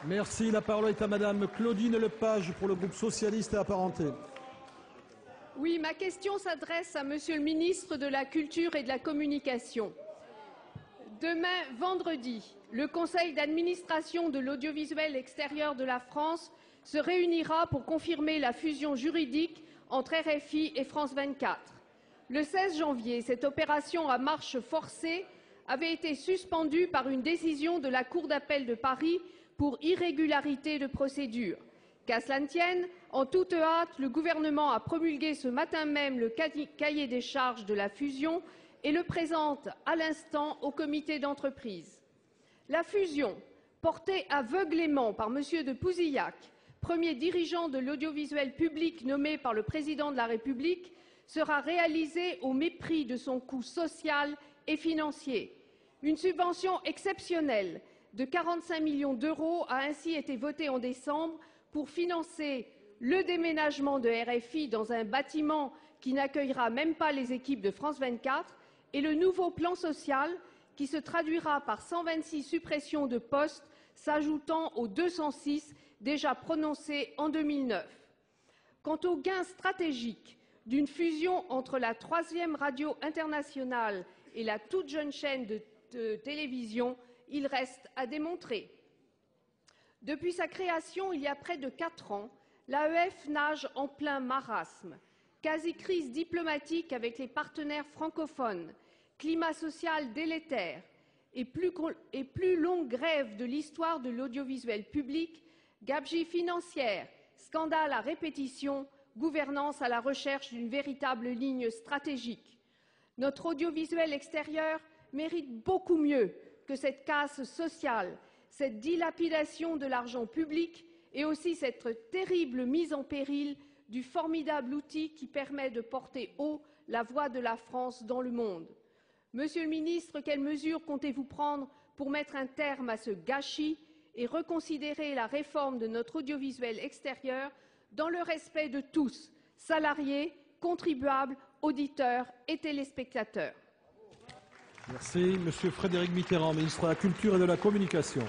Merci. La parole est à Madame Claudine Lepage pour le groupe socialiste et apparenté. Oui, ma question s'adresse à Monsieur le ministre de la Culture et de la Communication. Demain, vendredi, le Conseil d'administration de l'audiovisuel extérieur de la France se réunira pour confirmer la fusion juridique entre RFI et France 24. Le 16 janvier, cette opération à marche forcée avait été suspendue par une décision de la Cour d'appel de Paris pour irrégularité de procédure. Qu'à cela ne tienne, en toute hâte, le gouvernement a promulgué ce matin même le cahier des charges de la fusion et le présente à l'instant au comité d'entreprise. La fusion, portée aveuglément par M. de Pouzillac, premier dirigeant de l'audiovisuel public nommé par le président de la République, sera réalisée au mépris de son coût social et financier. Une subvention exceptionnelle de 45 millions d'euros a ainsi été votée en décembre pour financer le déménagement de RFI dans un bâtiment qui n'accueillera même pas les équipes de France 24 et le nouveau plan social qui se traduira par 126 suppressions de postes s'ajoutant aux 206 déjà prononcés en 2009. Quant aux gains stratégiques d'une fusion entre la 3e radio internationale et la toute jeune chaîne de télévision, il reste à démontrer. Depuis sa création, il y a près de 4 ans, l'AEF nage en plein marasme. Quasi-crise diplomatique avec les partenaires francophones, climat social délétère et plus longue grève de l'histoire de l'audiovisuel public, gabegie financière, scandale à répétition, gouvernance à la recherche d'une véritable ligne stratégique. Notre audiovisuel extérieur mérite beaucoup mieux que cette casse sociale, cette dilapidation de l'argent public et aussi cette terrible mise en péril du formidable outil qui permet de porter haut la voix de la France dans le monde. Monsieur le ministre, quelles mesures comptez-vous prendre pour mettre un terme à ce gâchis et reconsidérer la réforme de notre audiovisuel extérieur dans le respect de tous, salariés, contribuables, auditeurs et téléspectateurs? Merci. Monsieur Frédéric Mitterrand, ministre de la Culture et de la Communication.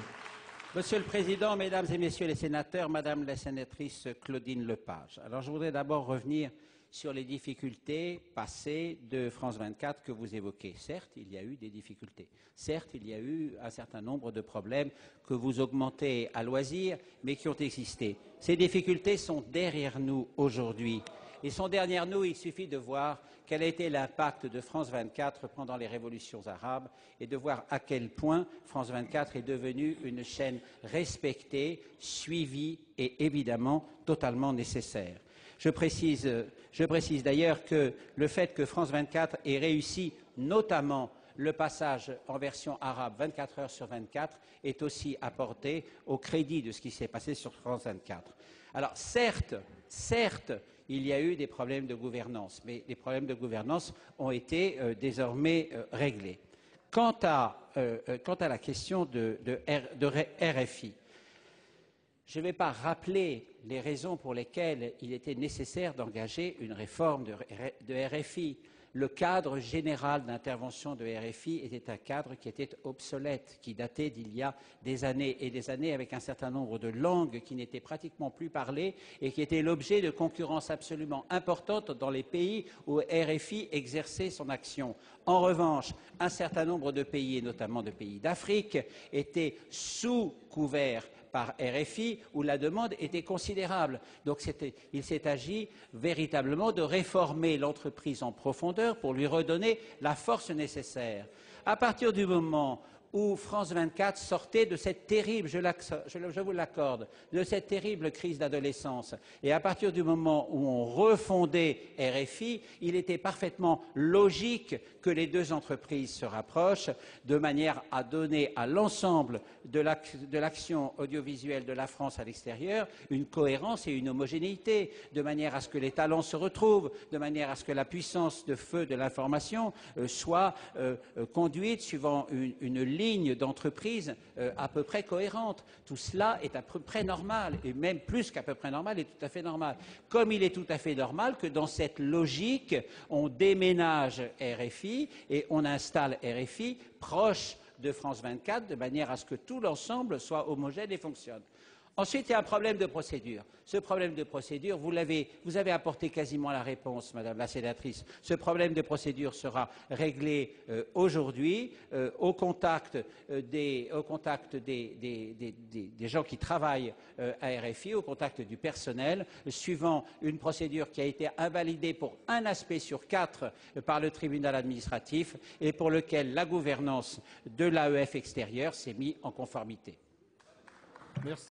Monsieur le Président, Mesdames et Messieurs les sénateurs, Madame la sénatrice Claudine Lepage. Alors, je voudrais d'abord revenir sur les difficultés passées de France 24 que vous évoquez. Certes, il y a eu des difficultés. Certes, il y a eu un certain nombre de problèmes que vous augmentez à loisir, mais qui ont existé. Ces difficultés sont derrière nous aujourd'hui. Ils sont derrière nous, il suffit de voir quel a été l'impact de France 24 pendant les révolutions arabes et de voir à quel point France 24 est devenue une chaîne respectée, suivie et évidemment totalement nécessaire. Je précise d'ailleurs que le fait que France 24 ait réussi notamment le passage en version arabe 24 heures sur 24 est aussi apporté au crédit de ce qui s'est passé sur France 24. Alors certes, il y a eu des problèmes de gouvernance, mais les problèmes de gouvernance ont été désormais réglés. Quant à la question de RFI, je ne vais pas rappeler les raisons pour lesquelles il était nécessaire d'engager une réforme de RFI. Le cadre général d'intervention de RFI était un cadre qui était obsolète, qui datait d'il y a des années et des années, avec un certain nombre de langues qui n'étaient pratiquement plus parlées et qui étaient l'objet de concurrence absolument importante dans les pays où RFI exerçait son action. En revanche, un certain nombre de pays, et notamment de pays d'Afrique, étaient sous couvert par RFI, où la demande était considérable. Donc il s'est agi véritablement de réformer l'entreprise en profondeur pour lui redonner la force nécessaire. À partir du moment où France 24 sortait de cette terrible, je vous l'accorde, de cette terrible crise d'adolescence, et à partir du moment où on refondait RFI, il était parfaitement logique que les deux entreprises se rapprochent de manière à donner à l'ensemble de l'action audiovisuelle de la France à l'extérieur une cohérence et une homogénéité, de manière à ce que les talents se retrouvent, de manière à ce que la puissance de feu de l'information soit conduite suivant une ligne d'entreprise à peu près cohérente. Tout cela est à peu près normal, et même plus qu'à peu près normal, est tout à fait normal. Comme il est tout à fait normal que dans cette logique, on déménage RFI et on installe RFI proche de France 24, de manière à ce que tout l'ensemble soit homogène et fonctionne. Ensuite, il y a un problème de procédure. Ce problème de procédure, vous avez apporté quasiment la réponse, Madame la sénatrice. Ce problème de procédure sera réglé aujourd'hui au contact des gens qui travaillent à RFI, au contact du personnel, suivant une procédure qui a été invalidée pour un aspect sur 4 par le tribunal administratif et pour lequel la gouvernance de l'AEF extérieure s'est mise en conformité. Merci.